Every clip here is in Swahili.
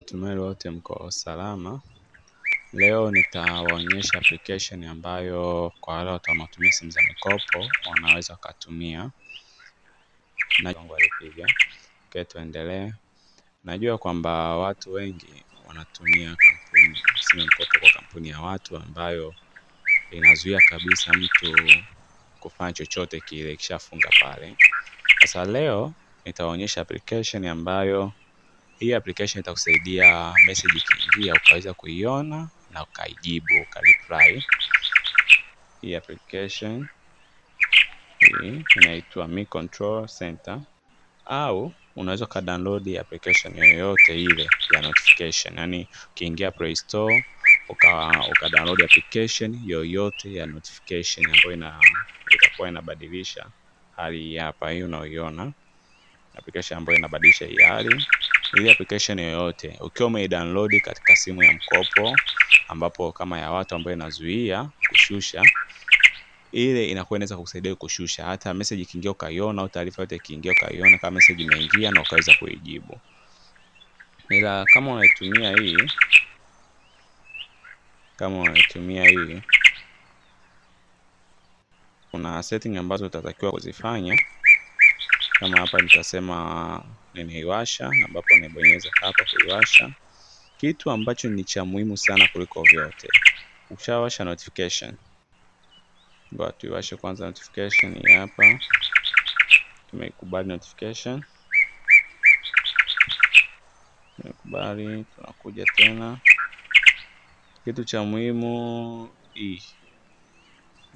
Natumai wote mko salama. Leo nitawaonyesha application ambayo kwa wale watu wanaotumia simu za mikopo wanaweza kutumia. Na wangu alipiga. Tuendelee. Najua kwamba watu wengi wanatumia kampuni simu mikopo kwa kampuni ya watu ambayo inazuia kabisa mtu kufanya chochote kile kishafunga pale. Sasa leo nitawaonyesha application ambayo hii application itakusaidia message ikiingia ukaweza kuiona na ukaijibu, ukareply. Hii application hii inaitwa Mi Control Center, au unaweza ka download application yoyote ile ya notification. Yaani ukiingia Play Store uka download application yoyote ya notification ambayo itakuwa inabadilisha hali hapa. Hii unaoiona application ambayo inabadilisha hii hali. Ile application yoyote ukiwa umeidownload katika simu ya mkopo, ambapo kama ya watu ambayo inazuia kushusha, ile inakuwa inaweza kukusaidia kushusha hata message ikiingia ukaiona, au taarifa yote ikiingia ukaiona kama message imeingia na ukaweza kuijibu. Ila kama unaitumia hii kuna setting ambazo utatakiwa kuzifanya. Kama hapa nitasema ninaiwasha, ambapo nibonyeza hapa kuiwasha. Kitu ambacho ni cha muhimu sana kuliko vyote, ukishawasha notification, ngoja tuiwashe kwanza notification hii hapa. Tumeikubali notification, tumekubali, tunakuja tena. Kitu cha muhimu hii,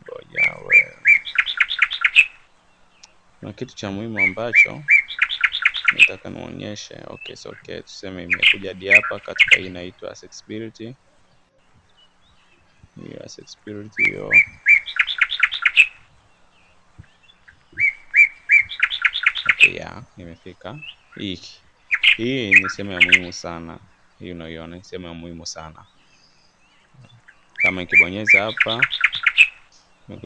ngoja wewe, na kitu cha muhimu ambacho nataka nionyeshe. Okay, tuseme imekuja hadi hapa katika hii inaitwa accessibility. Hii accessibility hiyo. Okay, imefika. Hii ni sehemu ya muhimu sana. Hii unaiona ni sehemu ya muhimu sana. Kama nikibonyeza hapa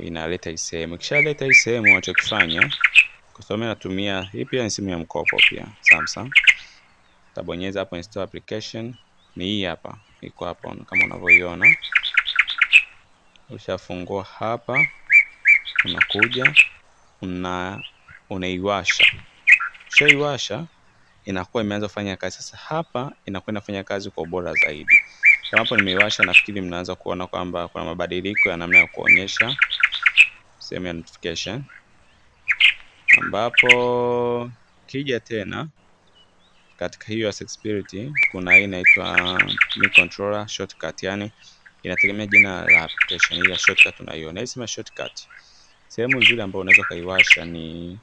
inaleta hii sehemu. Kishaleta hii sehemu, unachokifanya, kwa sababu mimi natumia hii pia ni simu ya mkopo pia, Samsung. Utabonyeza hapo install application, ni hii hapa. Iko hapo kama unavyoiona. Ushafungua hapa, unakuja unaiwasha. Ushaiwasha inakuwa imeanza kufanya kazi. Sasa hapa inakuwa inafanya kazi kwa ubora zaidi. Kama hapo nimeiwasha, nafikiri mnaanza kuona kwamba kuna mabadiliko ya namna ya kuonyesha sehemu ya notification, ambapo kija tena katika hiyo accessibility kuna hii inaitwa Mi Controller Shortcut. Yani inategemea jina la application. Ile shortcut unaiona, hii sema shortcut. Sehemu nzuri ambayo unaweza kaiwasha ni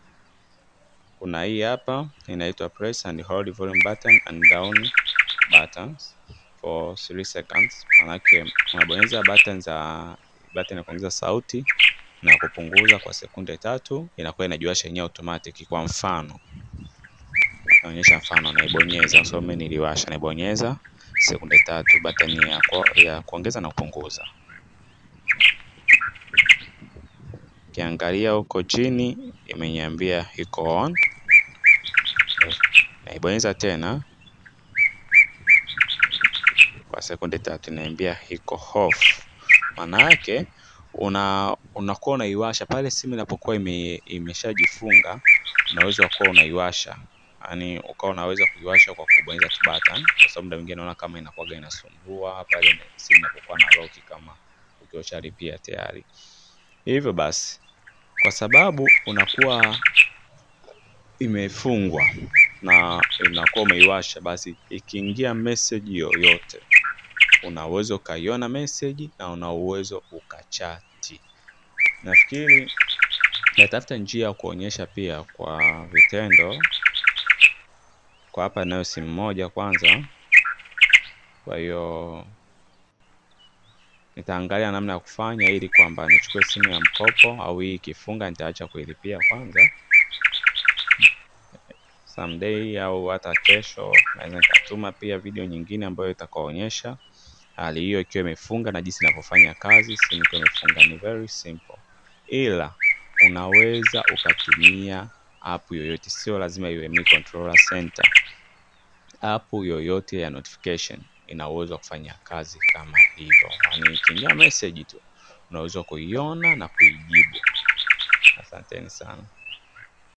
kuna hii hapa inaitwa press and hold volume button and down buttons for 3 seconds. Manake unabonyeza button ya kuongeza sauti na kupunguza kwa sekunde 3, inakuwa inajiwasha yenyewe automatic. Kwa mfano, naonyesha mfano, naibonyeza, so mimi niliwasha, naibonyeza sekunde 3, button ya kuongeza na kupunguza. Kiangalia huko chini imeniambia iko on. Naibonyeza tena kwa sekunde 3, inaniambia iko off. Maana yake unakuwa unaiwasha pale simu inapokuwa imeshajifunga, unaweza kuwa unaiwasha. Yaani ukawa unaweza kuiwasha kwa kubonyeza tu button, kwa sababu muda mwingine naona kama inakuwa inasumbua pale simu inapokuwa na lock kama ukiosha lipia tayari. Hivyo basi, kwa sababu unakuwa imefungwa na inakuwa umeiwasha, basi ikiingia message yoyote una uwezo ukaiona message na una uwezo ukachati. Nafikiri natafuta njia ya kuonyesha pia kwa vitendo. Kwa hapa nayo simu moja kwanza, kwa hiyo nitaangalia namna ya kufanya ili kwamba nichukue simu ya mkopo, au hii ikifunga nitaacha kuilipia kwanza. Someday au hata kesho naweza nikatuma pia video nyingine ambayo itakaonyesha hali hiyo ikiwa imefunga na jinsi inavyofanya kazi. Simu ikiwa imefunga ni very simple, ila unaweza ukatumia app yoyote, sio lazima iwe Mi Controller Center. app yoyote ya notification ina uwezo wa kufanya kazi kama hivyo. Yaani ikiingia message tu unaweza kuiona na kuijibu. Asanteni sana.